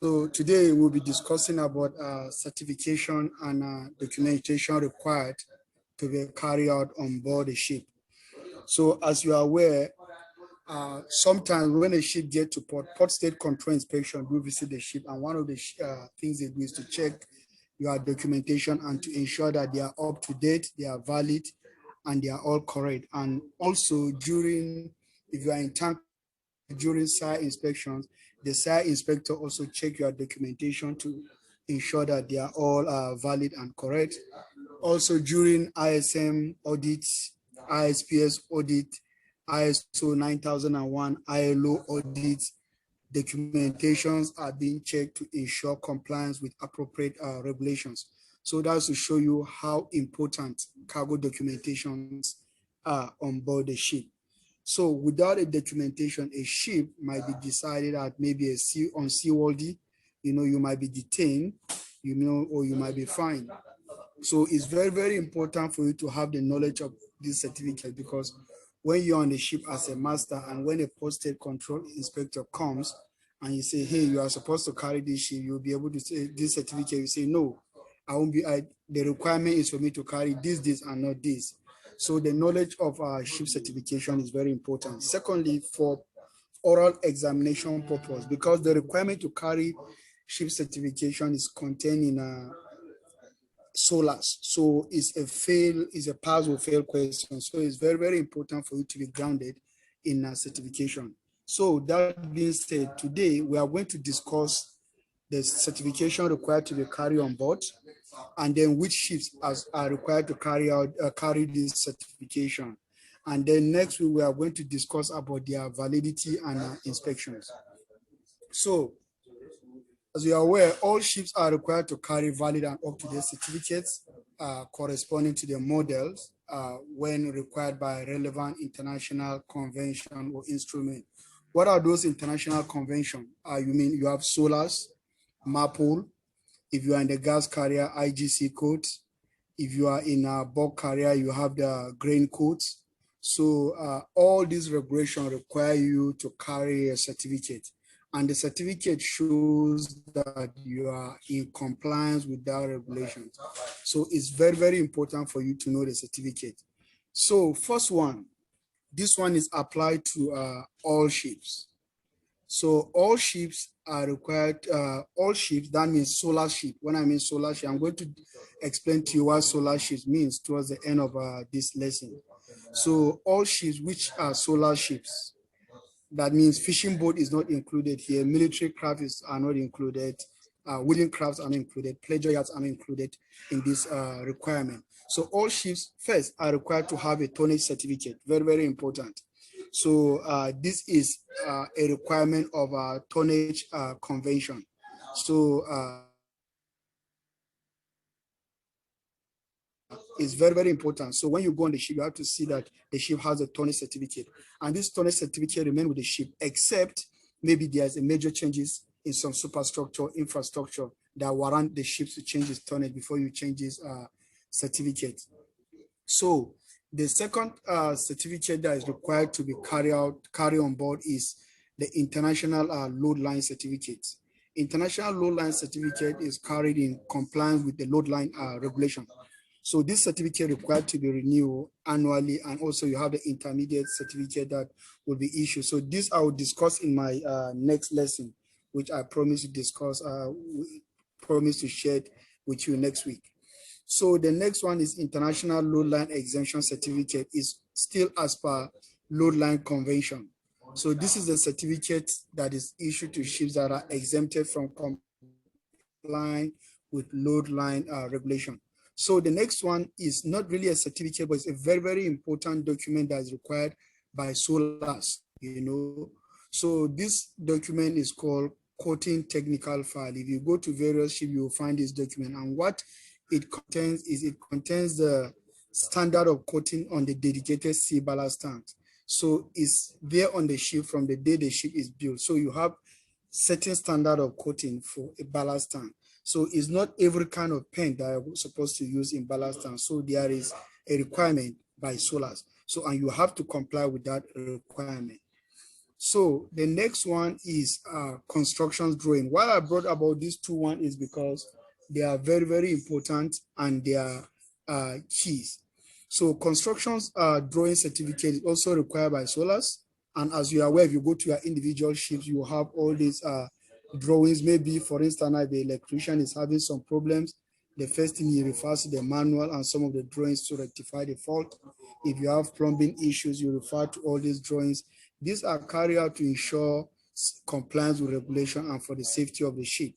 So today we'll be discussing about certification and documentation required to be carried out on board a ship. So as you are aware, sometimes when a ship gets to port state control inspection will visit the ship, and one of the things they do is to check your documentation and to ensure that they are up to date, they are valid, and they are all correct. And also during, if you are in tank, during site inspections, the site inspector also check your documentation to ensure that they are all valid and correct. Also during ISM audits, ISPS audit, ISO 9001, ILO audits, documentations are being checked to ensure compliance with appropriate regulations. So that's to show you how important cargo documentations are on board the ship. So without a documentation, a ship might be decided at maybe unseaworthy, you might be detained, or you might be fined. So it's very, very important for you to have the knowledge of this certificate, because when you're on the ship as a master and when a posted control inspector comes and you say, hey, you are supposed to carry this ship, you'll be able to say this certificate. You say, no, I won't be, the requirement is for me to carry this, and not this. So the knowledge of ship certification is very important. Secondly, for oral examination purpose, because the requirement to carry ship certification is contained in SOLAS. So it's a pass or fail question. So it's very, very important for you to be grounded in certification. So that being said, today we are going to discuss the certification required to be carried on board, and then which ships are required to carry this certification. And then next week we are going to discuss about their validity and inspections. So as you are aware, all ships are required to carry valid and up-to-date certificates corresponding to their models when required by relevant international convention or instrument. What are those international conventions? You have SOLAS, MAPOL. If you are in the gas carrier, IGC codes. If you are in a bulk carrier, you have the grain codes. So all these regulations require you to carry a certificate, and the certificate shows that you are in compliance with that regulations. So it's very, very important for you to know the certificate. So first one, this one is applied to all ships. So all ships are required, all ships, that means solar ship. When I mean solar ship, I'm going to explain to you what solar ships means towards the end of this lesson. So all ships which are solar ships, that means fishing boat is not included here, military crafts are not included, wooden crafts are not included, pleasure yachts are not included in this requirement. So all ships first are required to have a tonnage certificate, very, very important. So this is a requirement of a tonnage convention. So it's very, very important. So when you go on the ship, you have to see that the ship has a tonnage certificate, and this tonnage certificate remains with the ship, except maybe there's a major changes in some superstructure, infrastructure that warrant the ship to change its tonnage before you change this certificate. So the second certificate that is required to be carried on board is the International Load Line Certificate. International Load Line Certificate is carried in compliance with the load line regulation. So this certificate required to be renewed annually, and also you have the intermediate certificate that will be issued. So this I will discuss in my next lesson, which I promise to discuss, promise to share with you next week. So the next one is International Load Line Exemption Certificate, is still as per Load Line Convention. So this is a certificate that is issued to ships that are exempted from complying with load line regulation. So the next one is not really a certificate, but it's a very, very important document that is required by SOLAS, So this document is called Coating Technical File. If you go to various ships, you will find this document. And what it contains is it contains the standard of coating on the dedicated sea ballast tanks. So it's there on the ship from the day the ship is built. So you have certain standard of coating for a ballast tank. So it's not every kind of paint that you're supposed to use in ballast tank. So there is a requirement by SOLAS. So, and you have to comply with that requirement. So the next one is construction drawing. Why I brought about these two one is because they are very, very important and they are keys. So constructions drawing certificate is also required by SOLAS. And as you are aware, if you go to your individual ships, you have all these drawings. Maybe, for instance, the electrician is having some problems. The first thing he refers to the manual and some of the drawings to rectify the fault. If you have plumbing issues, you refer to all these drawings. These are carried out to ensure compliance with regulation and for the safety of the ship.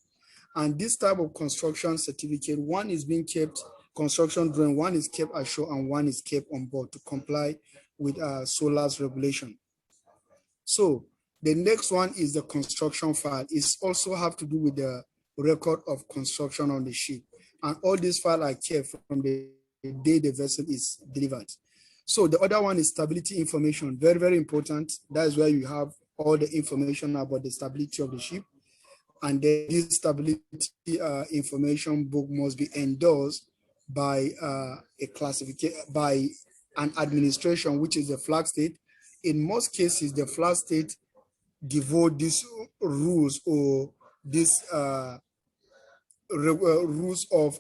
And this type of construction certificate, one is being kept, construction drawing, one is kept ashore and one is kept on board to comply with SOLAS regulation. So the next one is the construction file. It's also have to do with the record of construction on the ship. And all these files are kept from the day the vessel is delivered. So the other one is stability information, very, very important. That is where you have all the information about the stability of the ship. And then this stability information book must be endorsed by a classification, by an administration, which is the flag state. In most cases, the flag state devote these rules or these rules of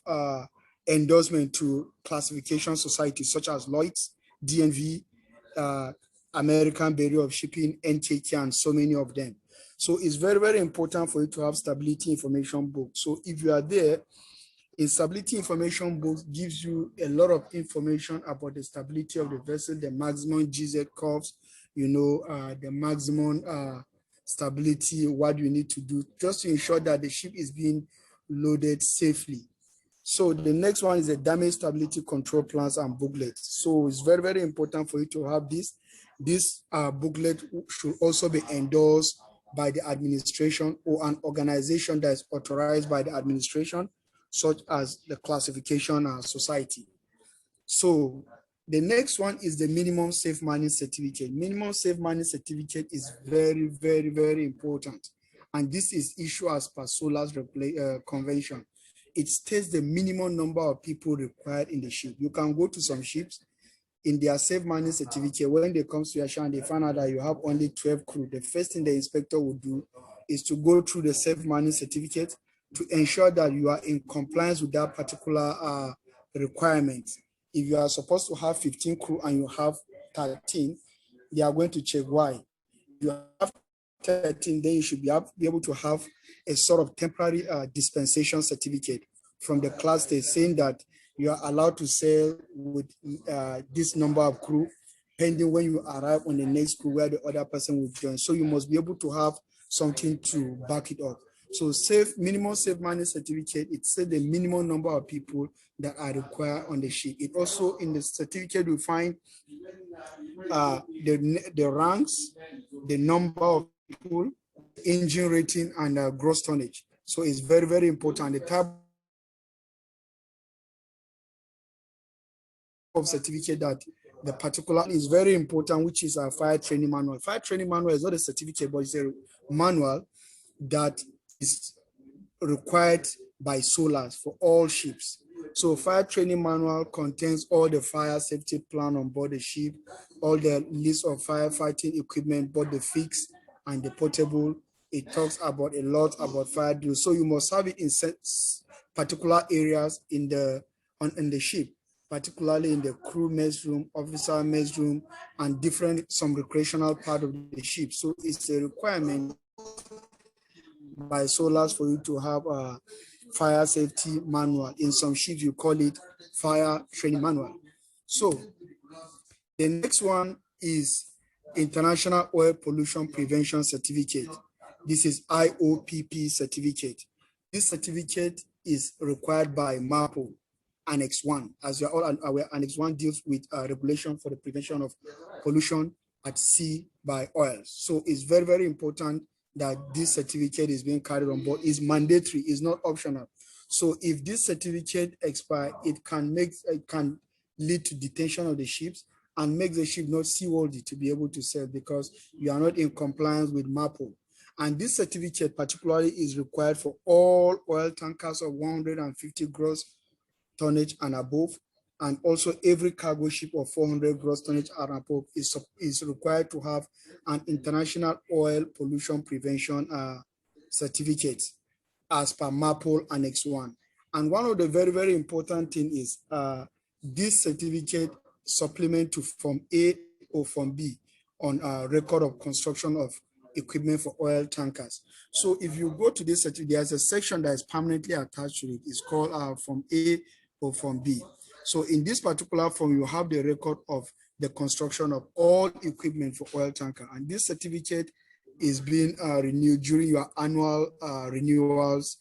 endorsement to classification societies such as Lloyd's, DNV, American Bureau of Shipping, NKK, and so many of them. So it's very, very important for you to have stability information book. So if you are there, a stability information book gives you a lot of information about the stability of the vessel, the maximum GZ curves, you know, the maximum stability, what you need to do just to ensure that the ship is being loaded safely. So the next one is the damage stability control plans and booklets. So it's very, very important for you to have this. This booklet should also be endorsed by the administration or an organization that is authorized by the administration, such as the classification society. So the next one is the minimum safe mining certificate. Minimum safe mining certificate is very, very, very important. And this is issued as per SOLAS convention. It states the minimum number of people required in the ship. You can go to some ships in their safe mining certificate, when they come to your ship and they find out that you have only 12 crew, the first thing the inspector will do is to go through the safe mining certificate to ensure that you are in compliance with that particular requirement. If you are supposed to have 15 crew and you have 13, they are going to check why. If you have 13, then you should be able to have a sort of temporary dispensation certificate from the class state saying that you are allowed to sail with this number of crew pending when you arrive on the next crew where the other person will join. So you must be able to have something to back it up. So minimum safe mining certificate, it says the minimum number of people that are required on the ship. It also, in the certificate, we find the ranks, the number of people, engine rating, and gross tonnage. So it's very, very important. The type of certificate that the particular is very important, which is a fire training manual. Fire training manual is not a certificate, but it's a manual that is required by SOLAS for all ships. So fire training manual contains all the fire safety plan on board the ship, all the list of firefighting equipment, both the fixed and the portable. It talks about a lot about fire drills. So you must have it in particular areas in the ship, particularly in the crew mess room, officer mess room, and some recreational part of the ship. So it's a requirement by SOLAS for you to have a fire safety manual. In some ships, you call it fire training manual. So the next one is International Oil Pollution Prevention Certificate. This is IOPP certificate. This certificate is required by MAPO, Annex 1. As you are all aware, Annex 1 deals with regulation for the prevention of pollution at sea by oil. So it's very, very important that this certificate is being carried on board. Is mandatory, is not optional. So if this certificate expires, it can lead to detention of the ships and make the ship not seaworthy to be able to sail because you are not in compliance with MAPO. And this certificate particularly is required for all oil tankers of 150 gross tonnage and above, And also every cargo ship of 400 gross tonnage and above is required to have an international oil pollution prevention certificate as per MAPOL Annex 1. And one of the very, very important thing is this certificate supplement to Form A or Form B on record of construction of equipment for oil tankers. So if you go to this certificate, there's a section that is permanently attached to it. It's called Form A or Form B. So in this particular form, you have the record of the construction of all equipment for oil tanker. And this certificate is being renewed during your annual renewals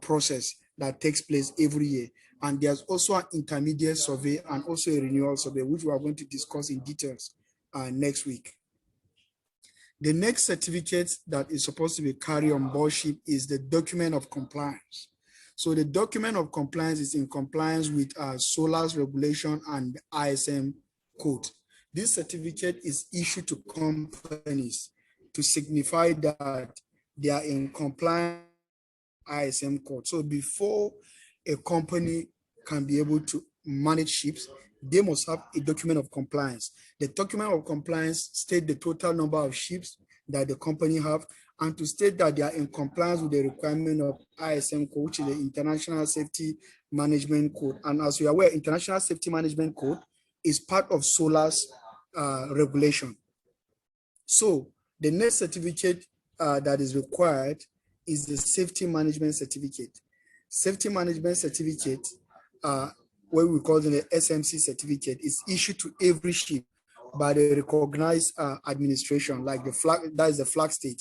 process that takes place every year. And there's also an intermediate survey and also a renewal survey, which we are going to discuss in details next week. The next certificate that is supposed to be carried on board ship is the document of compliance. So the document of compliance is in compliance with SOLAS regulation and ISM code. This certificate is issued to companies to signify that they are in compliance with ISM code. So before a company can be able to manage ships, they must have a document of compliance. The document of compliance states the total number of ships that the company have, and to state that they are in compliance with the requirement of ISM code, which is the International Safety Management Code. And as you are aware, International Safety Management Code is part of SOLAS regulation. So the next certificate that is required is the Safety Management Certificate. Safety Management Certificate, what we call the SMC certificate, is issued to every ship by the recognized administration, like the flag, that is the flag state,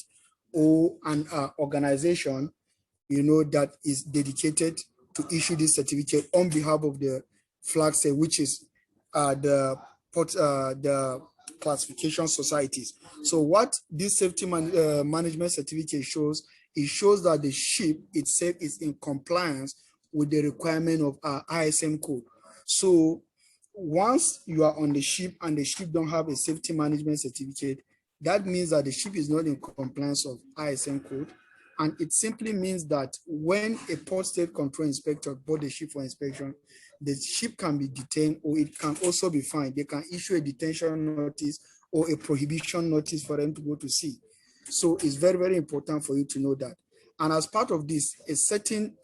or an organization, that is dedicated to issue this certificate on behalf of the flag state, which is the classification societies. So what this safety management certificate shows, it shows that the ship itself is in compliance with the requirement of ISM code. So once you are on the ship and the ship don't have a safety management certificate, that means that the ship is not in compliance of ISM code. And it simply means that when a port state control inspector board the ship for inspection, the ship can be detained, or it can also be fined. They can issue a detention notice or a prohibition notice for them to go to sea. So it's very, very important for you to know that. And as part of this, a certain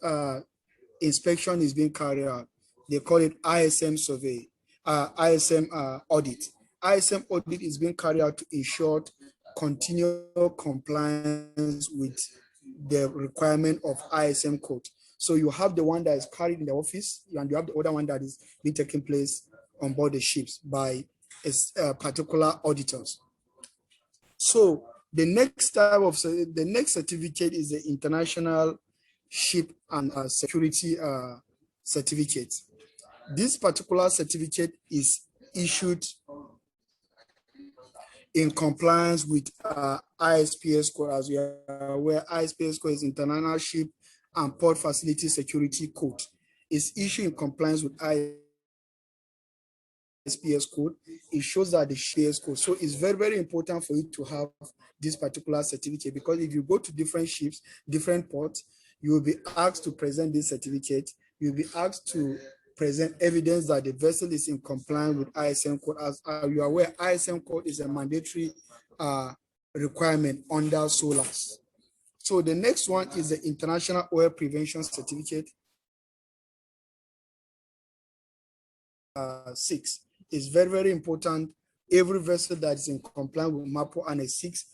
inspection is being carried out. They call it ISM survey, ISM audit. ISM audit is being carried out to ensure continual compliance with the requirement of ISM code. So you have the one that is carried in the office, and you have the other one that is being taking place on board the ships by a particular auditors. So the next type of the next certificate is the International Ship and Security Certificate. This particular certificate is issued in compliance with ISPS code. As we are aware, ISPS code is International Ship and Port Facility Security Code. It's issued in compliance with ISPS code. It shows that the shares code. So it's very, very important for you to have this particular certificate, because if you go to different ships, different ports, you will be asked to present this certificate. You'll be asked to present evidence that the vessel is in compliance with ISM code. As you are aware, ISM code is a mandatory requirement under SOLAS. So the next one is the International Oil Prevention Certificate. 6 is very, very important. Every vessel that is in compliance with MAPO Annex 6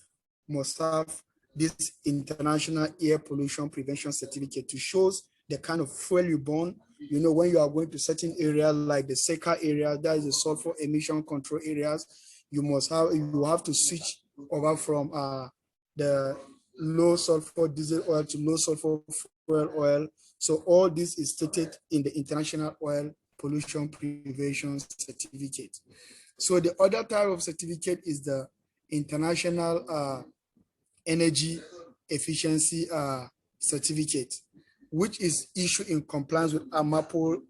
must have this International Air Pollution Prevention Certificate to show the kind of fuel you burn. When you are going to certain areas like the SECA area, that is the sulfur emission control areas, you have to switch over from the low sulfur diesel oil to low sulfur fuel oil. So all this is stated in the International Oil Pollution Prevention Certificate. So the other type of certificate is the International Energy Efficiency Certificate, which is issued in compliance with MAPO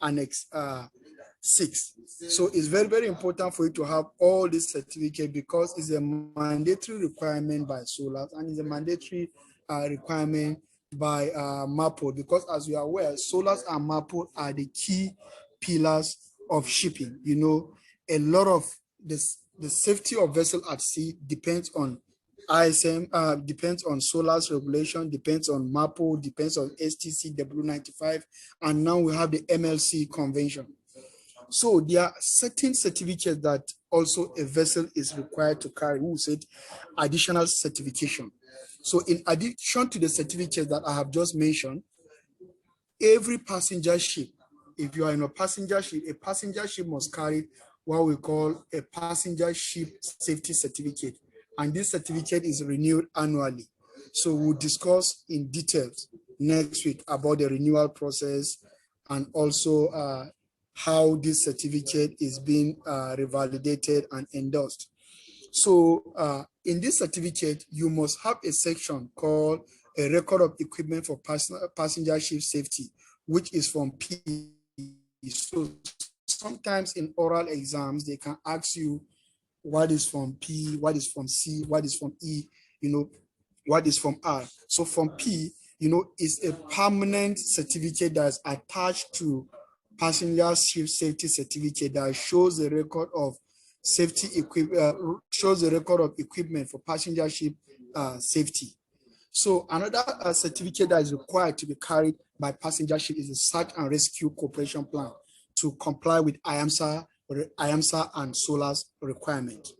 Annex 6. So it's very, very important for you to have all this certificate, because it's a mandatory requirement by SOLAS and it's a mandatory requirement by MAPO, because as you are aware, SOLAS and MAPO are the key pillars of shipping. You know, a lot of this, the safety of vessel at sea depends on ISM, depends on SOLAS regulation, depends on MAPO, depends on STC W95, and now we have the MLC convention. So there are certain certificates that also a vessel is required to carry. We said additional certification. So in addition to the certificates that I have just mentioned, every passenger ship, if you are in a passenger ship must carry what we call a passenger ship safety certificate. And this certificate is renewed annually. So we'll discuss in details next week about the renewal process and also how this certificate is being revalidated and endorsed. So in this certificate, you must have a section called a record of equipment for passenger ship safety, which is from P. So sometimes in oral exams, they can ask you what is from P, what is from C, what is from E, you know, what is from R. So from P, you know, is a permanent certificate that is attached to passenger ship safety certificate that shows the record of safety equipment, shows the record of equipment for passenger ship safety. So another certificate that is required to be carried by passenger ship is the search and rescue cooperation plan to comply with IAMSA and SOLAS requirement.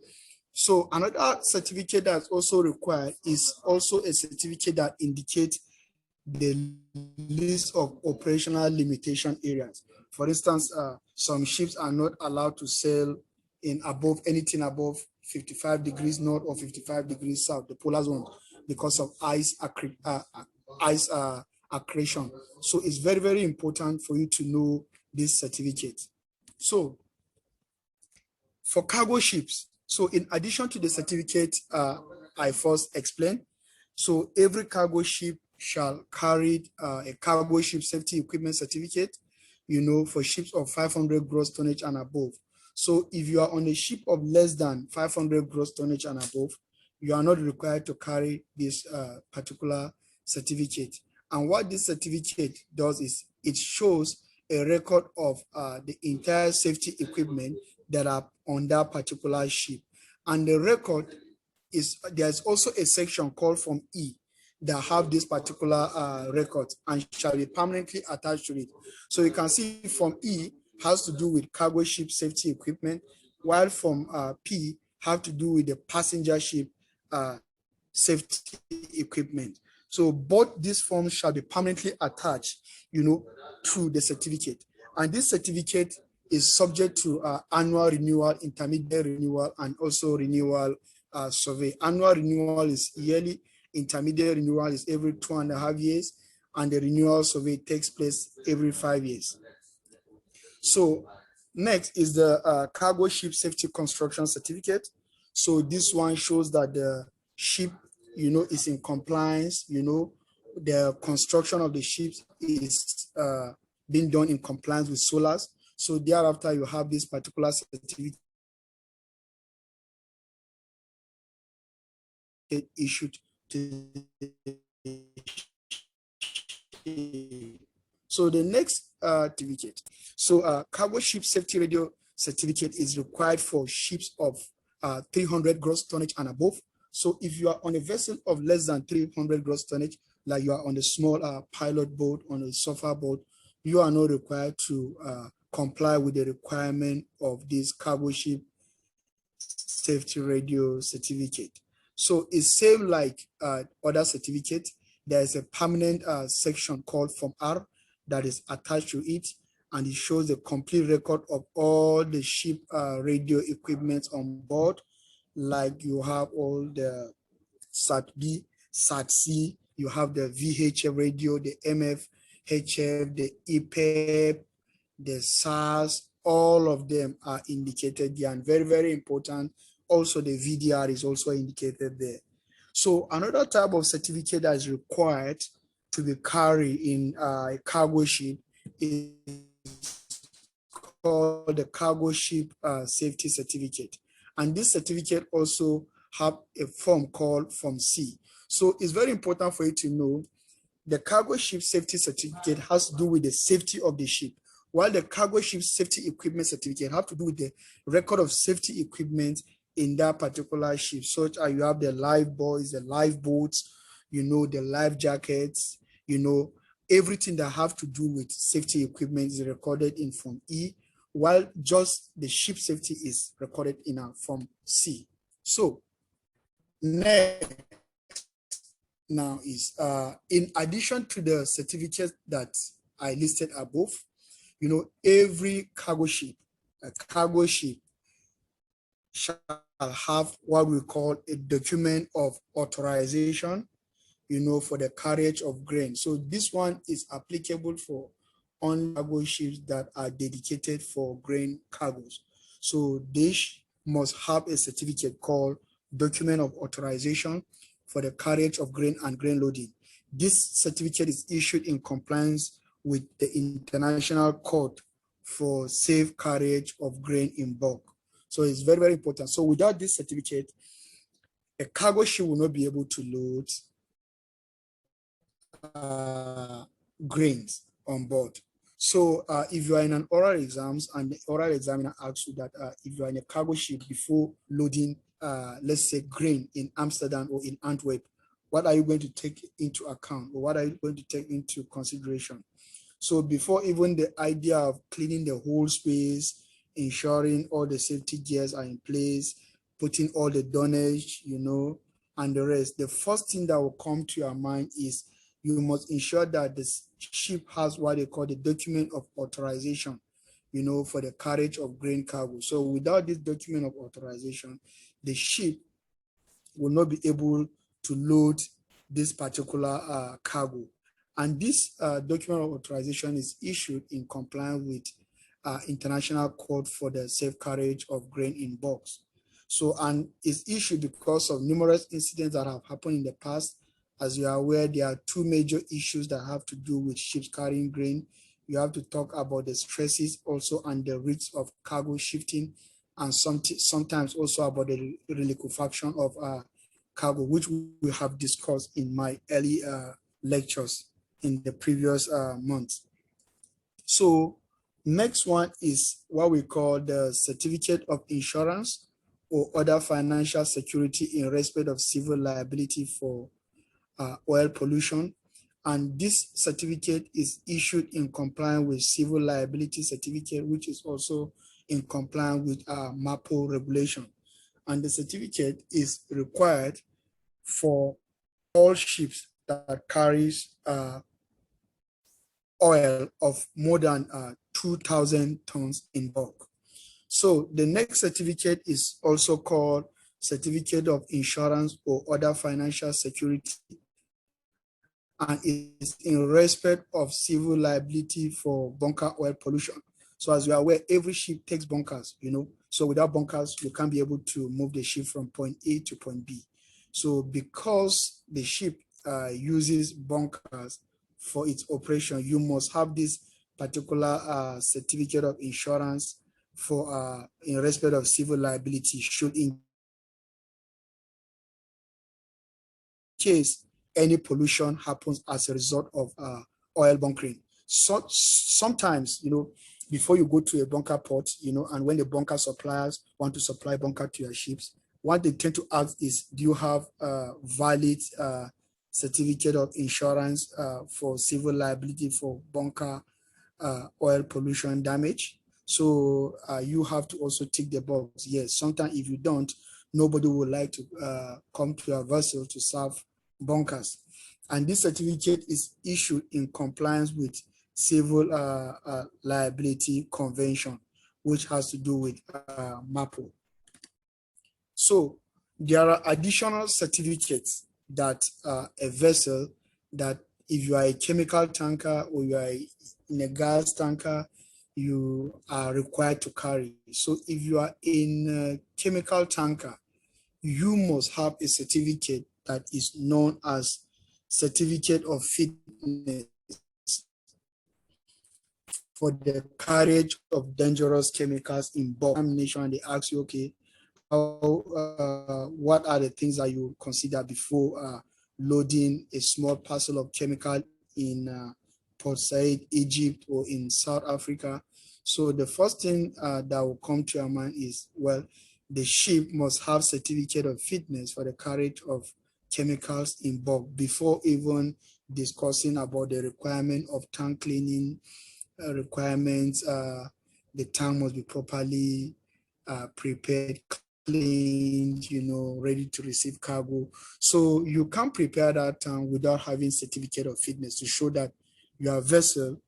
So another certificate that's also required is also a certificate that indicates the list of operational limitation areas. For instance, some ships are not allowed to sail in anything above 55 degrees north or 55 degrees south, the polar zone, because of ice accretion. So it's very, very important for you to know this certificate. So for cargo ships, so in addition to the certificate I first explained, so every cargo ship shall carry a cargo ship safety equipment certificate, you know, for ships of 500 gross tonnage and above. So if you are on a ship of less than 500 gross tonnage and above, you are not required to carry this particular certificate. And what this certificate does is it shows a record of the entire safety equipment that are on that particular ship. And the record is, there's also a section called Form E that have this particular record and shall be permanently attached to it. So you can see Form E has to do with cargo ship safety equipment, while Form P have to do with the passenger ship safety equipment. So both these forms shall be permanently attached, you know, to the certificate. And this certificate is subject to annual renewal, intermediate renewal, and also renewal survey. Annual renewal is yearly, intermediate renewal is every 2.5 years, and the renewal survey takes place every 5 years. So next is the cargo ship safety construction certificate. So this one shows that the ship, you know, is in compliance, you know, the construction of the ships is being done in compliance with SOLAS. So thereafter, you have this particular certificate issued to. So the next certificate. So cargo ship safety radio certificate is required for ships of 300 gross tonnage and above. So if you are on a vessel of less than 300 gross tonnage, like you are on a small pilot boat, on a surfer boat, you are not required to comply with the requirement of this cargo ship safety radio certificate. So it's same like other certificates. There is a permanent section called Form R that is attached to it, and it shows the complete record of all the ship radio equipment on board. Like you have all the SAT-B, SAT-C, you have the VHF radio, the MFHF, the EPEP, the SARS, all of them are indicated there, and very, very important. Also, the VDR is also indicated there. So another type of certificate that is required to be carried in a cargo ship is called the cargo ship safety certificate. And this certificate also have a form called Form C. So it's very important for you to know the cargo ship safety certificate has to do with the safety of the ship. while the cargo ship safety equipment certificate have to do with the record of safety equipment in that particular ship, such as you have the life buoys, the lifeboats, the life jackets, everything that have to do with safety equipment is recorded in Form E, while just the ship safety is recorded in a Form C. So next now is, in addition to the certificates that I listed above, every cargo ship shall have what we call a document of authorization, for the carriage of grain. So this one is applicable for on cargo ships that are dedicated for grain cargos. So they must have a certificate called document of authorization for the carriage of grain and grain loading. This certificate is issued in compliance with the International Code for Safe Carriage of Grain in Bulk. So it's very, very important. So without this certificate, a cargo ship will not be able to load grains on board. So if you are in an oral exams and the oral examiner asks you that if you are in a cargo ship before loading, let's say grain in Amsterdam or in Antwerp, what are you going to take into account, or what are you going to take into consideration? So before even the idea of cleaning the whole space, ensuring all the safety gears are in place, putting all the dunnage, and the rest, the first thing that will come to your mind is you must ensure that the ship has what they call the document of authorization, for the carriage of grain cargo. So without this document of authorization, the ship will not be able to load this particular cargo. And this document of authorization is issued in compliance with International Code for the Safe Carriage of Grain in Bulk. So, and it's issued because of numerous incidents that have happened in the past. As you are aware, there are two major issues that have to do with ships carrying grain. You have to talk about the stresses also and the risks of cargo shifting, and sometimes also about the reliquefaction of cargo, which we have discussed in my early lectures in the previous months. So next one is what we call the certificate of insurance or other financial security in respect of civil liability for oil pollution. And this certificate is issued in compliance with civil liability certificate, which is also in compliance with MAPO regulation. And the certificate is required for all ships that carries oil of more than 2,000 tons in bulk. So the next certificate is also called Certificate of Insurance or Other Financial Security, and is in respect of civil liability for bunker oil pollution. So as you are aware, every ship takes bunkers, so without bunkers, you can't be able to move the ship from point A to point B. So because the ship uses bunkers for its operation, you must have this particular certificate of insurance for in respect of civil liability, should in case any pollution happens as a result of oil bunkering. So sometimes, before you go to a bunker port, and when the bunker suppliers want to supply bunker to your ships, what they tend to ask is, do you have a valid certificate of insurance for civil liability for bunker oil pollution damage? So you have to also tick the box. Yes, sometimes if you don't, nobody would like to come to a vessel to serve bunkers. And this certificate is issued in compliance with Civil Liability Convention, which has to do with MAPO. So there are additional certificates that a vessel, that if you are a chemical tanker or you are in a gas tanker, you are required to carry. So if you are in a chemical tanker, you must have a certificate that is known as Certificate of Fitness for the carriage of dangerous chemicals in bulk. They ask you, okay, what are the things that you consider before loading a small parcel of chemical in Port Said, Egypt, or in South Africa. So the first thing that will come to your mind is, well, the ship must have certificate of fitness for the carriage of chemicals in bulk before even discussing about the requirement of tank cleaning requirements. The tank must be properly prepared, cleaned, ready to receive cargo. So you can't prepare that tank without having certificate of fitness to show that your vessel,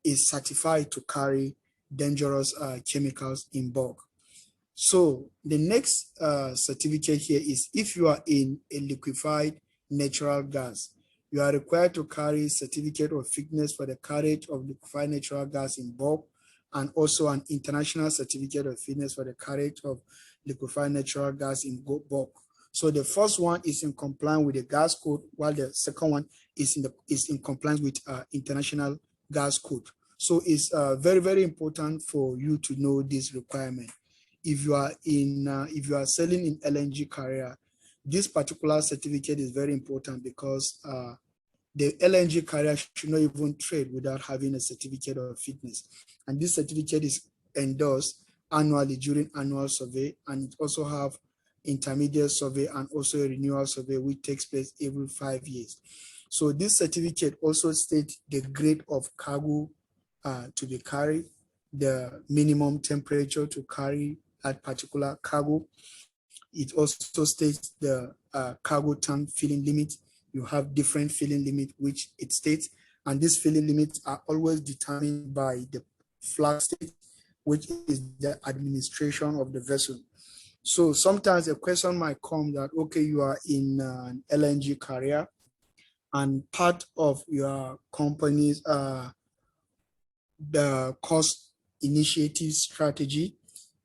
is certified to carry dangerous chemicals in bulk. So the next certificate here is if you are in a liquefied natural gas, you are required to carry certificate of fitness for the carriage of liquefied natural gas in bulk, and also an international certificate of fitness for the carriage of liquefied natural gas in bulk. So the first one is in compliance with the gas code, while the second one is in compliance with international gas code. So it's very, very important for you to know this requirement. If you are selling in LNG carrier, this particular certificate is very important because the LNG carrier should not even trade without having a certificate of fitness. And this certificate is endorsed annually during annual survey, and it also have intermediate survey and also a renewal survey, which takes place every 5 years. So this certificate also states the grade of cargo to be carried, the minimum temperature to carry that particular cargo. It also states the cargo tank filling limit. You have different filling limit, which it states, and these filling limits are always determined by the flag state, which is the administration of the vessel. So sometimes a question might come that, okay, you are in an LNG carrier, and part of your company's the cost initiative strategy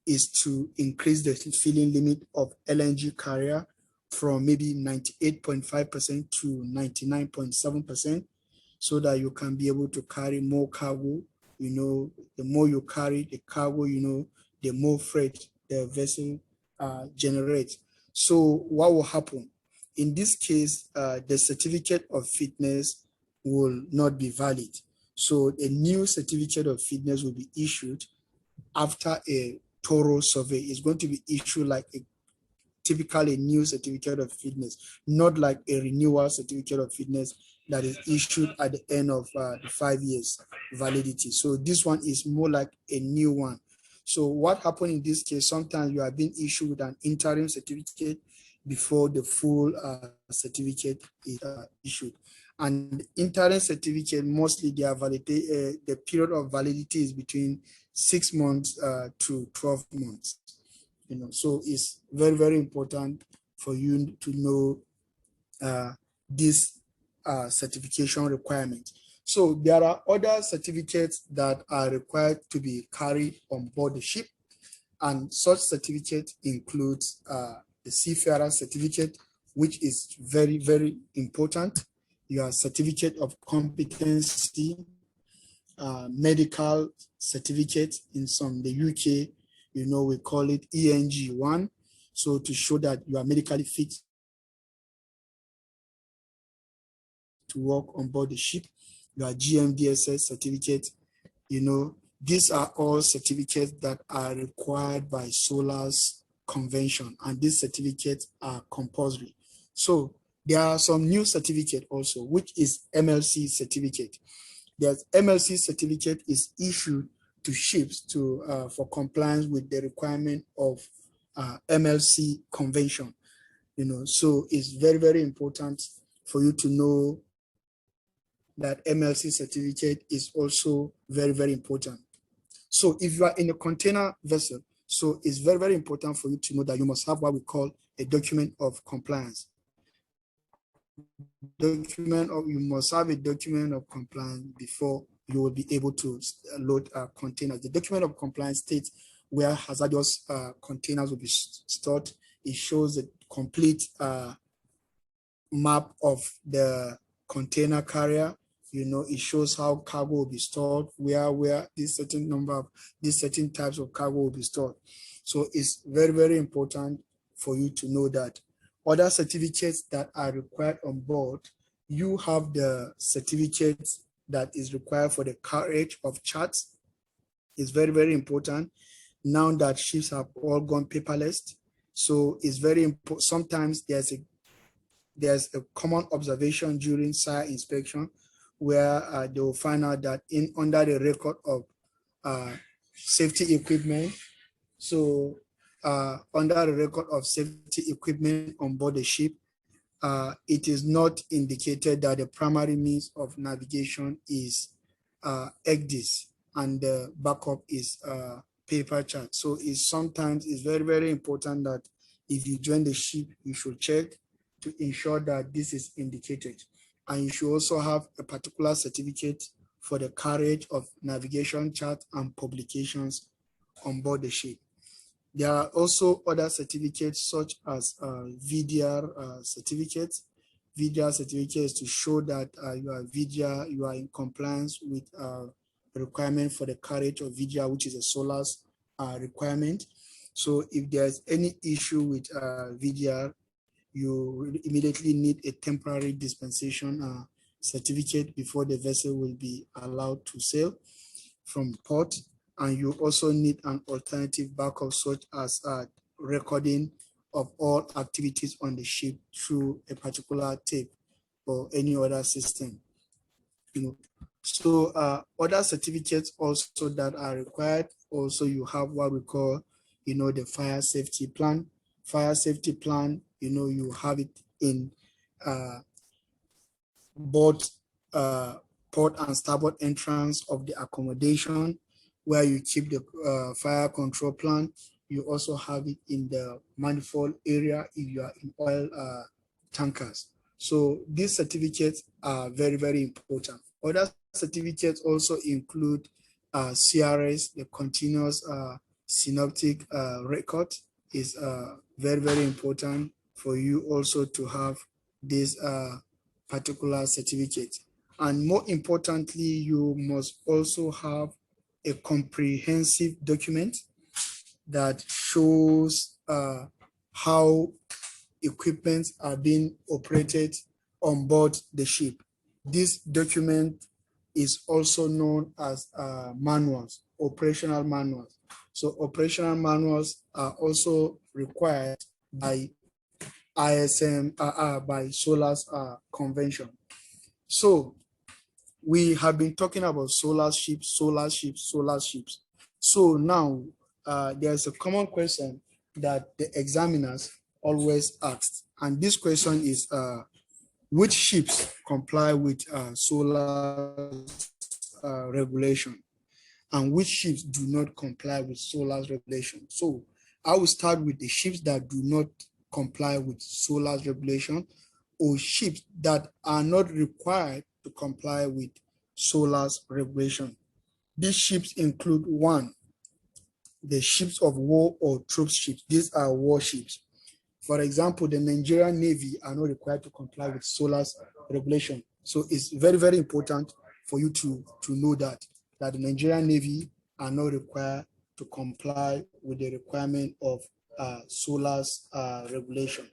is to increase the filling limit of LNG carrier from maybe 98.5% to 99.7%, so that you can be able to carry more cargo. The more you carry the cargo, the more freight the vessel generates. So what will happen? In this case, the certificate of fitness will not be valid. So a new certificate of fitness will be issued after a thorough survey. Is going to be issued like typically a new certificate of fitness, not like a renewal certificate of fitness that is issued at the end of the 5 years validity. So this one is more like a new one. So what happened in this case, sometimes you are being issued with an interim certificate before the full certificate is issued. And interim certificate, mostly the period of validity is between 6 months to 12 months. So it's very, very important for you to know this certification requirement. So there are other certificates that are required to be carried on board the ship, and such certificate includes the seafarer certificate, which is very, very important. Your certificate of competency, medical certificate in the UK, we call it ENG1. So to show that you are medically fit to work on board the ship. Your GMDSS certificate, these are all certificates that are required by SOLAS convention, and these certificates are compulsory. So there are some new certificate also, which is MLC certificate. The MLC certificate is issued to ships for compliance with the requirement of MLC convention. So it's very, very important for you to know that MLC certificate is also very, very important. So if you are in a container vessel, so it's very, very important for you to know that you must have what we call a document of compliance. You must have a document of compliance before you will be able to load containers. The document of compliance states where hazardous containers will be stored. It shows the complete map of the container carrier. It shows how cargo will be stored, where this certain types of cargo will be stored. So it's very, very important for you to know that. Other certificates that are required on board you have the certificate that is required for the carriage of charts. It's very, very important now that ships have all gone paperless. So it's very important. Sometimes there's a common observation during site inspection where they will find out that under the record of safety equipment, so under the record of safety equipment on board the ship, it is not indicated that the primary means of navigation is ECDIS and the backup is paper chart. So sometimes it's very, very important that if you join the ship, you should check to ensure that this is indicated. And you should also have a particular certificate for the carriage of navigation chart and publications on board the ship. There are also other certificates such as VDR certificates. VDR certificates to show that you are in compliance with the requirement for the carriage of VDR, which is a SOLAS requirement. So if there's any issue with VDR, you immediately need a temporary dispensation certificate before the vessel will be allowed to sail from port. And you also need an alternative backup such as recording of all activities on the ship through a particular tape or any other system. So other certificates also that are required. Also, you have what we call, the fire safety plan. Fire safety plan, you have it in both port and starboard entrance of the accommodation where you keep the fire control plan. You also have it in the manifold area if you are in oil tankers. So these certificates are very, very important. Other certificates also include CRS, the continuous synoptic record is very, very important for you also to have this particular certificate. And more importantly, you must also have a comprehensive document that shows how equipment are being operated on board the ship. This document is also known as manuals, operational manuals. So operational manuals are also required by ISM, by SOLAS convention. So we have been talking about SOLAS ships. So now there's a common question that the examiners always ask, and this question is, which ships comply with SOLAS regulation, and which ships do not comply with SOLAS regulation? So I will start with the ships that do not comply with SOLAS regulation, or ships that are not required to comply with SOLAS regulation. These ships include: one, the ships of war or troop ships. These are warships. For example, the Nigerian Navy are not required to comply with SOLAS regulation. So it's very, very important for you to know that the Nigerian Navy are not required to comply with the requirement of SOLAS regulation.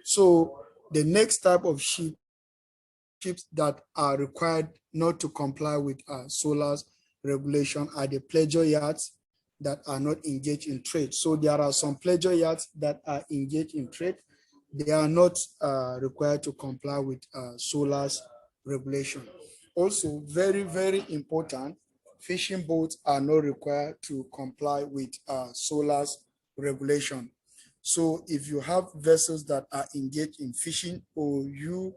So the next type of ships that are required not to comply with SOLAS regulation are the pleasure yachts that are not engaged in trade. So there are some pleasure yachts that are engaged in trade. They are not required to comply with SOLAS regulation. Also, very, very important, fishing boats are not required to comply with SOLAS regulation. So if you have vessels that are engaged in fishing, or you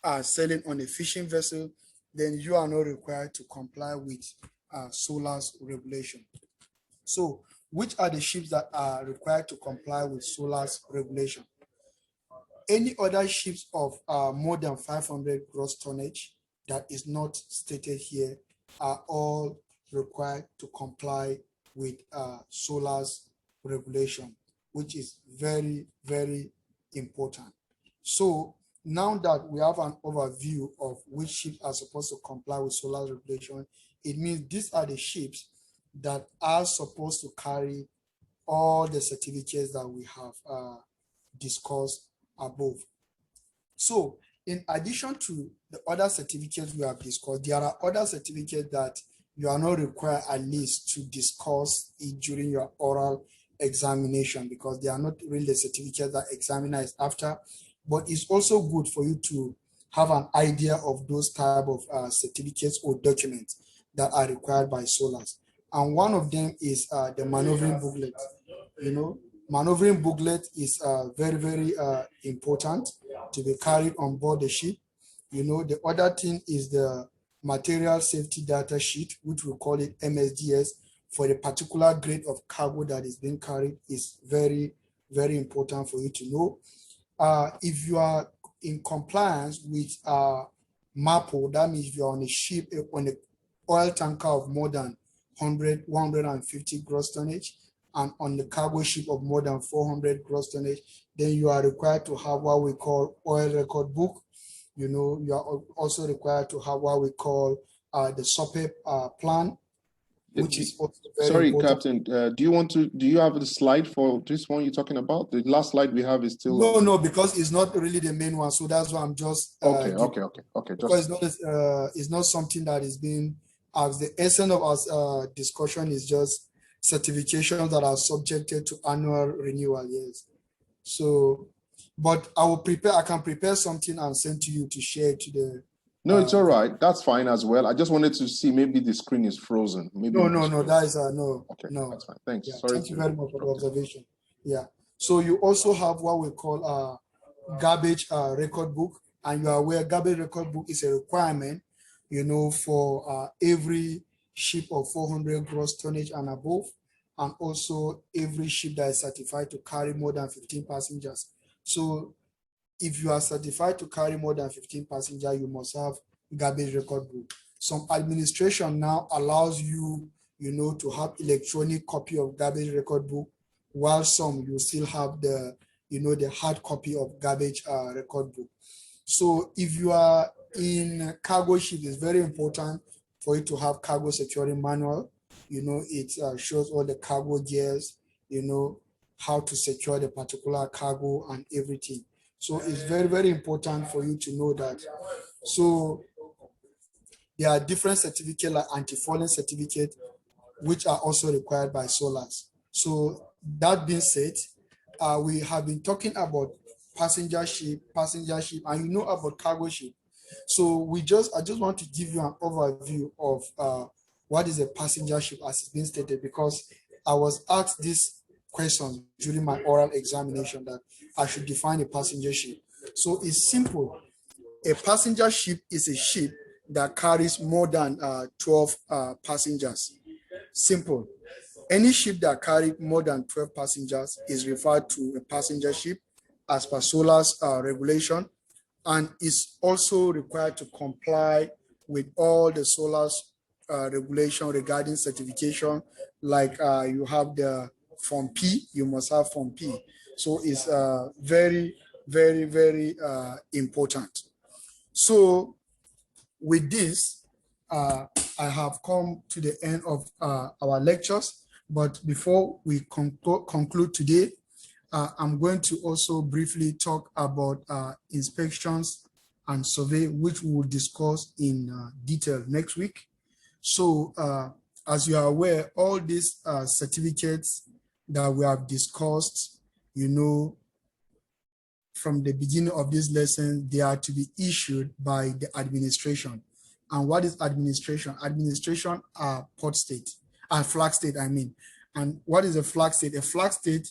are sailing on a fishing vessel, then you are not required to comply with SOLAS regulation. So which are the ships that are required to comply with SOLAS regulation? Any other ships of more than 500 gross tonnage that is not stated here are all required to comply with SOLAS regulation, which is very, very important. So now that we have an overview of which ships are supposed to comply with SOLAS regulation, it means these are the ships that are supposed to carry all the certificates that we have discussed above. So in addition to the other certificates we have discussed, there are other certificates that you are not required at least to discuss it during your oral examination, because they are not really the certificates that examiner is after, but it's also good for you to have an idea of those type of certificates or documents that are required by SOLAS. And one of them is the maneuvering booklet. Maneuvering booklet is very, very important to be carried on board the ship. The other thing is the material safety data sheet, which we call it MSDS, for the particular grade of cargo that is being carried is very, very important for you to know. If you are in compliance with MAPO, that means if you're on a ship, on an oil tanker of more than 150 gross tonnage, and on the cargo ship of more than 400 gross tonnage, then you are required to have what we call oil record book. You are also required to have what we call the SOPEP plan, which is also very important. Captain, do you have the slide for this one you're talking about? The last slide we have is still no, because it's not really the main one, so that's why I'm just okay. Because it's not something that is being, as the essence of our discussion is just certifications that are subjected to annual renewal. Yes. So, but I can prepare something and send to you to share to the. No, it's all right. That's fine as well. I just wanted to see, maybe the screen is frozen. Maybe no. That is no. Okay, no. That's fine. Thanks. Yeah, Sorry. thank you very much for the observation. Yeah. So you also have what we call garbage record book, and you are aware garbage record book is a requirement, for every ship of 400 gross tonnage and above, and also every ship that is certified to carry more than 15 passengers. So if you are certified to carry more than 15 passengers, you must have garbage record book. Some administration now allows you, to have electronic copy of garbage record book, while some you still have the, the hard copy of garbage record book. So if you are in cargo ship, it's very important for you to have cargo security manual. It shows all the cargo gears, how to secure the particular cargo and everything. So it's very, very important for you to know that. So there are different certificates like anti-fouling certificate, which are also required by SOLAS. So that being said, we have been talking about passenger ship, and about cargo ship. So I just want to give you an overview of what is a passenger ship as it's been stated, because I was asked this question during my oral examination that I should define a passenger ship. So it's simple. A passenger ship is a ship that carries more than 12 passengers. Simple. Any ship that carries more than 12 passengers is referred to a passenger ship as per SOLAS regulation, and is also required to comply with all the SOLAS regulation regarding certification. Like you have the Form P, you must have Form P. So it's very, very, very important. So with this, I have come to the end of our lectures. But before we conclude today, I'm going to also briefly talk about inspections and survey, which we will discuss in detail next week. So as you are aware, all these certificates that we have discussed, from the beginning of this lesson, they are to be issued by the administration. And what is administration? Administration are port state, and flag state, I mean. And what is a flag state? A flag state,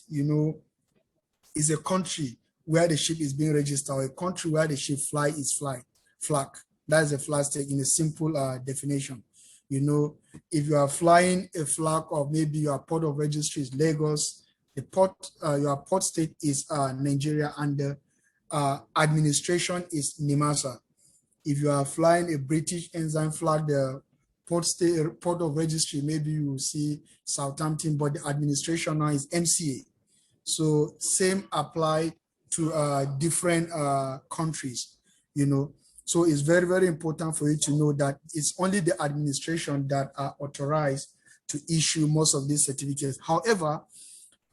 is a country where the ship is being registered, or a country where the ship is flag. That is a flag state in a simple definition. If you are flying a flag of maybe your port of registry is Lagos, your port state is Nigeria, and the administration is NIMASA. If you are flying a British ensign flag, the port of registry, maybe you will see Southampton, but the administration now is MCA. So same apply to different countries, So it's very, very important for you to know that it's only the administration that are authorized to issue most of these certificates. However,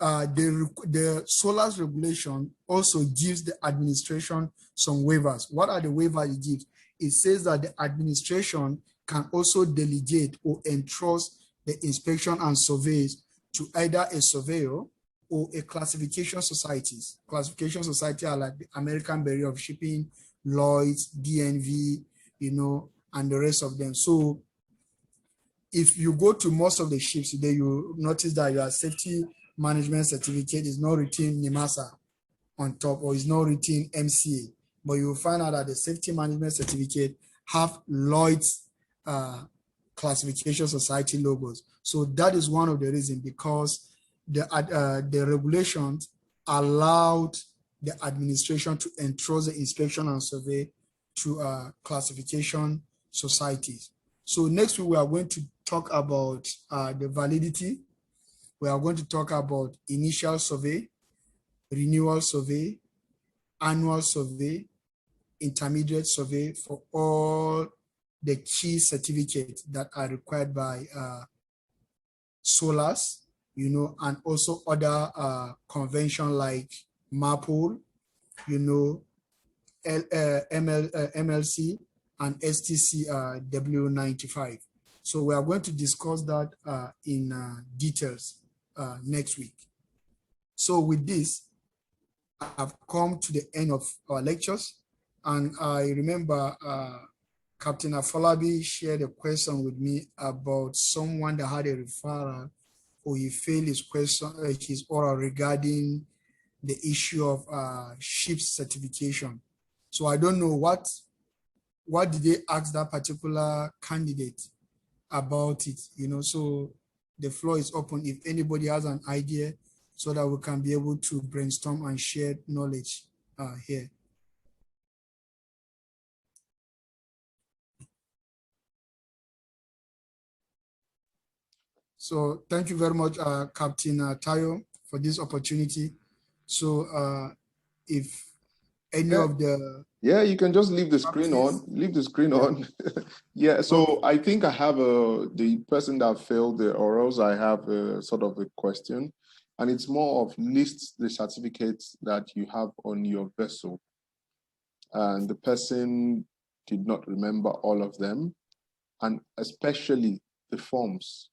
the SOLAS regulation also gives the administration some waivers. What are the waivers it gives? It says that the administration can also delegate or entrust the inspection and surveys to either a surveyor or a classification societies. Classification society are like the American Bureau of Shipping, Lloyd's, DNV, and the rest of them. So if you go to most of the ships, then you notice that your safety management certificate is not written NIMASA on top, or is not written MCA, but you will find out that the safety management certificate have Lloyd's classification society logos. So that is one of the reasons, because the regulations allowed the administration to entrust the inspection and survey to classification societies. So next week we are going to talk about the validity. We are going to talk about initial survey, renewal survey, annual survey, intermediate survey for all the key certificates that are required by SOLAS, and also other convention like MAPOL, MLC, and STC W95. So we are going to discuss that in details next week. So with this, I've come to the end of our lectures, and I remember Captain Afolabi shared a question with me about someone that had a referral, or he failed his question, his oral, regarding the issue of ship certification. So I don't know what did they ask that particular candidate about it, so the floor is open if anybody has an idea, so that we can be able to brainstorm and share knowledge here. So thank you very much, Captain Tayo, for this opportunity. So if any of the... Yeah, you can just leave the screen on. Leave the screen on. Yeah, so okay. I think I have the person that failed the orals, I have a sort of a question. And it's more of list the certificates that you have on your vessel. And the person did not remember all of them, and especially the forms,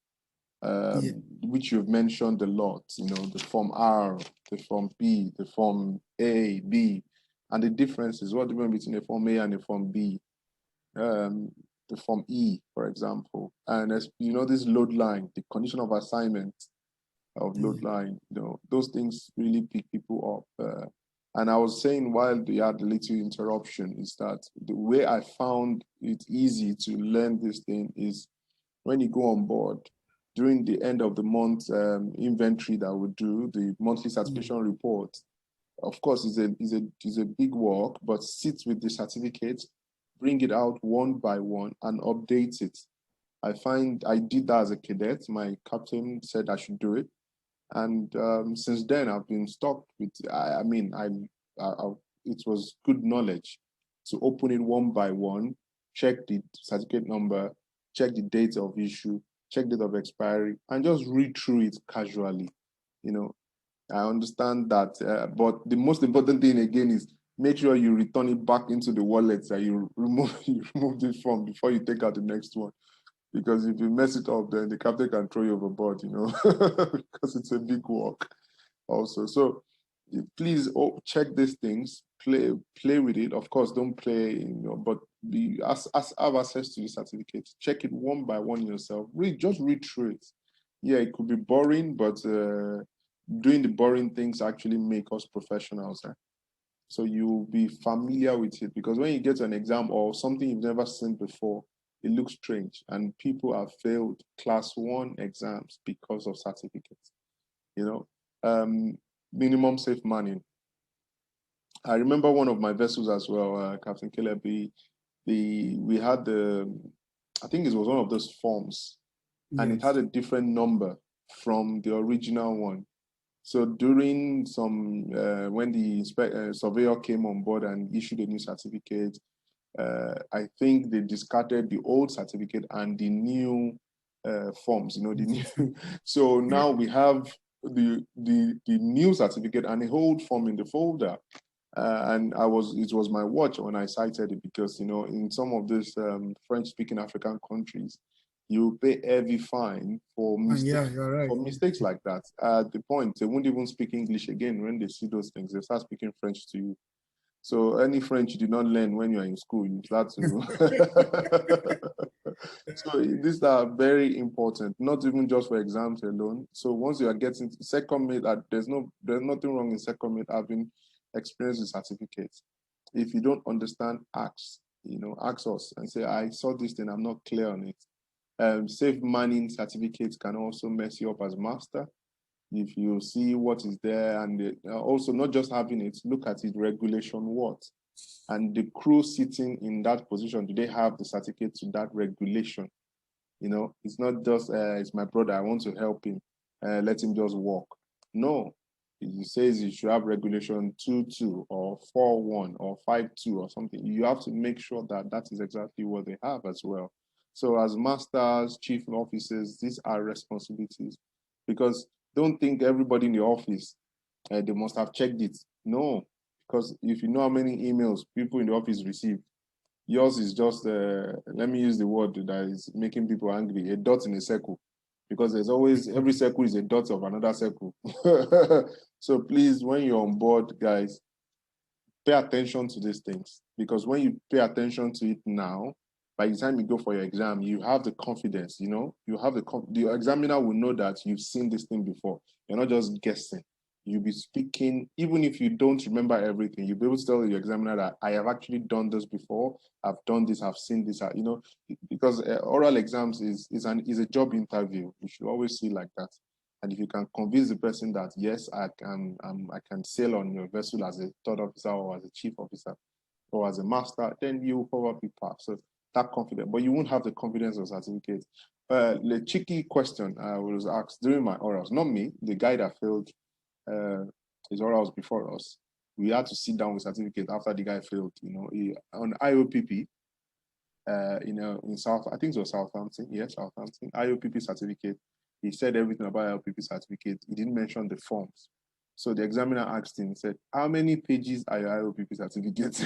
which you've mentioned a lot, the form R, the form B, the form A, B, and the differences, what the difference between a form A and a form B, the form E, for example. And as this load line, the condition of assignment of load line, those things really pick people up. And I was saying while they had the little interruption is that the way I found it easy to learn this thing is when you go on board, during the end of the month inventory that we do, the monthly certification report, of course, is a big work, but sit with the certificate, bring it out one by one and update it. I find I did that as a cadet. My captain said I should do it. And since then, I've been stuck with, it was good knowledge to open it one by one, check the certificate number, check the date of issue, check date of expiry, and just read through it casually. I understand that, but the most important thing again is make sure you return it back into the wallet that you remove it from before you take out the next one. Because if you mess it up, then the captain can throw you overboard, because it's a big work also. So please check these things, play with it. Of course, don't play, but have access to the certificate. Check it one by one yourself. Just read through it. Yeah, it could be boring, but doing the boring things actually make us professionals. So you'll be familiar with it, because when you get an exam or something you've never seen before, it looks strange, and people have failed class 1 exams because of certificates. Minimum safe manning. I remember one of my vessels as well, Captain Caleb. We had I think it was one of those forms, and it had a different number from the original one. So during when the surveyor came on board and issued a new certificate, I think they discarded the old certificate and the new forms, the new. So now we have the new certificate and a old form in the folder. And it was my watch when I cited it, because, you know, in some of these French-speaking African countries, you pay heavy fine for mistakes, you're right. for mistakes like that. At the point, they won't even speak English again when they see those things. They start speaking French to you. So any French you did not learn when you're in school, you start to. So these are very important, not even just for exams alone. So once you are getting second mate, there's nothing wrong in second mate having experience with certificates. If you don't understand, ask us and say, I saw this thing, I'm not clear on it. Safe manning certificates can also mess you up as master. If you see what is there, and also not just having it, look at it, regulation what? And the crew sitting in that position, do they have the certificate to that regulation? You know, it's not just, it's my brother, I want to help him, let him just walk. No, it says you should have regulation 2.2 or 4.1 or 5.2 or something. You have to make sure that that is exactly what they have as well. So as masters, chief officers, these are responsibilities, because don't think everybody in the office, they must have checked it. No, because if you know how many emails people in the office receive, yours is just, let me use the word that is making people angry, a dot in a circle. Because there's always, every circle is a dot of another circle. So please, when you're on board, guys, pay attention to these things. Because when you pay attention to it now, by the time you go for your exam, you have the confidence, you know, the examiner will know that you've seen this thing before. You're not just guessing. You'll be speaking, even if you don't remember everything, you'll be able to tell your examiner that I have actually done this before, I've done this, I've seen this, you know, because oral exams is a job interview. You should always see like that. And if you can convince the person that yes, I can sail on your vessel as a third officer or as a chief officer or as a master, then you will probably pass. So that confidence, but you won't have the confidence of certificate. The cheeky question I was asked during my orals, not me, the guy that failed his orals before us. We had to sit down with certificate after the guy failed. You know, on IOPP. You know, in I think it was Southampton. Yes, Southampton. IOPP certificate. He said everything about IOPP certificate. He didn't mention the forms. So the examiner asked him, said, how many pages are your IOPP certificates?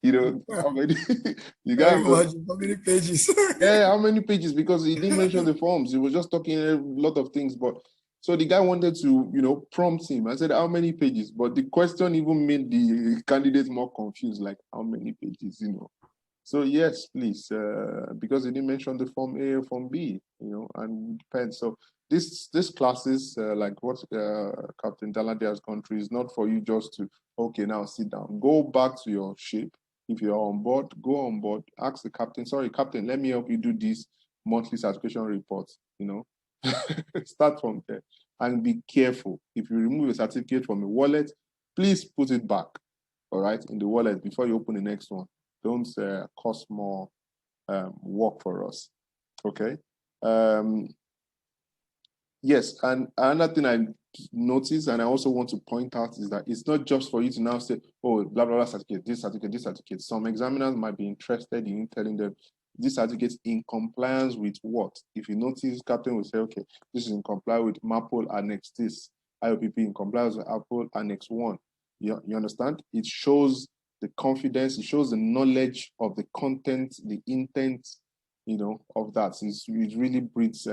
You know, how many? You Can guys, you imagine how many pages? yeah, how many pages? Because he didn't mention the forms. He was just talking a lot of things. But so the guy wanted to, you know, prompt him. I said, how many pages? But the question even made the candidate more confused, like, how many pages, you know? So yes, please, because he didn't mention the form A or form B, you know, and depends. So this classes, like what Captain Danladi has gone through, is not for you just to, okay, now sit down. Go back to your ship. If you're on board, go on board. Ask the captain, sorry, captain, let me help you do this monthly certification report, you know. Start from there and be careful. If you remove a certificate from a wallet, please put it back, all right, in the wallet before you open the next one. Don't cause more work for us, okay? Yes, and another thing I noticed, and I also want to point out, is that it's not just for you to now say, oh, blah, blah, blah, certificate, this certificate, this certificate. Some examiners might be interested in telling them this certificate in compliance with what? If you notice, captain will say, okay, this is in compliance with MAPOL Annex this, IOPP in compliance with MAPOL Annex 1. You understand? It shows the confidence, it shows the knowledge of the content, the intent, you know, of that. It really breeds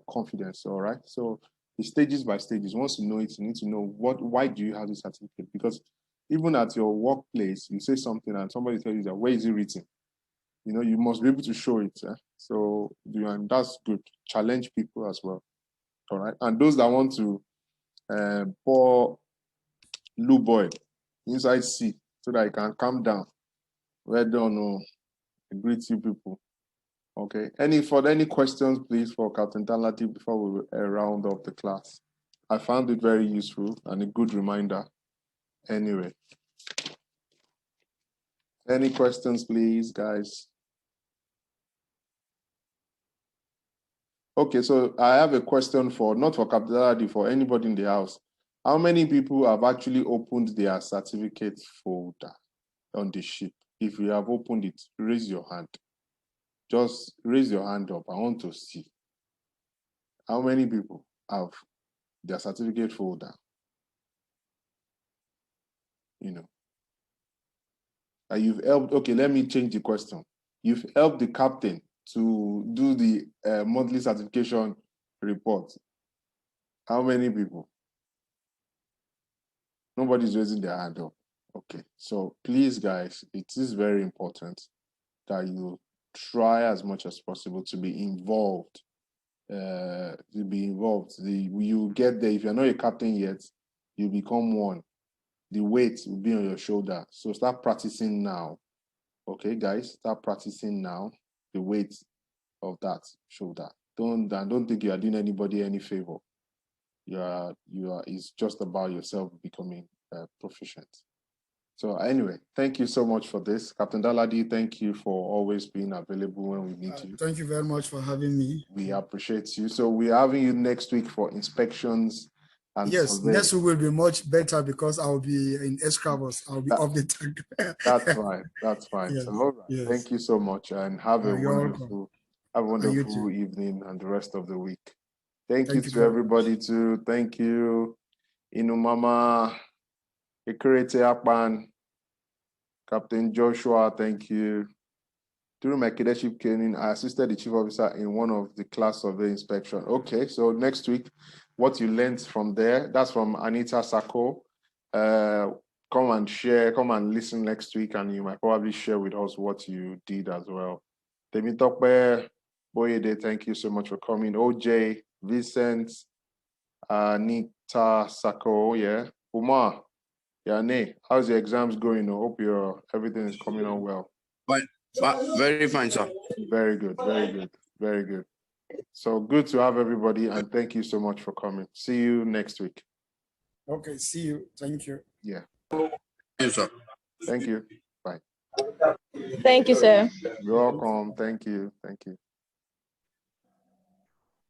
confidence, all right? So it's stages by stages. Once you know it, you need to know why do you have this certificate? Because even at your workplace, you say something and somebody tells you that, where is it written? You know, you must be able to show it. So, and that's good. Challenge people as well, all right? And those that want to pour lube oil inside sea so that it can calm down, well done, oh, I greet you people. Okay. Any questions, please, for Captain Danladi before we round up the class? I found it very useful and a good reminder. Anyway, any questions, please, guys? Okay, so I have a question not for Captain Danladi, for anybody in the house. How many people have actually opened their certificate folder on the ship? If you have opened it, raise your hand. Just raise your hand up. I want to see. How many people have? their certificate folder. You know. And you've helped, okay, let me change the question. You've helped the captain to do the monthly certification report. How many people? Nobody's raising their hand up. Okay, so please, guys, it is very important that you try as much as possible to be involved. You get there. If you're not a captain yet, you become one. The weight will be on your shoulder. So start practicing now. Okay, guys, start practicing now. The weight of that shoulder. Don't think you are doing anybody any favor. It's just about yourself becoming proficient. So anyway, thank you so much for this. Captain Danladi, thank you for always being available when we need you. Thank you very much for having me. We appreciate you. So we're having you next week for inspections. And yes, survey. Next week will be much better because I'll be in Escravos. I'll be off the tank. That's fine. That's fine. Yes, so, all right. yes. Thank you so much and have a wonderful evening and the rest of the week. Thank you to everybody much. Too. Thank you. Inumama, Ekerete Akpan, Captain Joshua, thank you. During my cadetship training, I assisted the chief officer in one of the class survey inspection. Okay, so next week, what you learned from there, that's from Anita Sako. Come and share, come and listen next week, and you might probably share with us what you did as well. Temitope Boyede, thank you so much for coming. OJ, Vincent, Anita Sako, yeah. Umar, yeah, how's your exams going? I hope everything is coming on well. Very fine, sir. Very good, very good, very good. So good to have everybody, and thank you so much for coming. See you next week. Okay, see you. Thank you. Yeah. Thank you, sir. Thank you. Bye. Thank you, sir. You're welcome. Thank you. Thank you.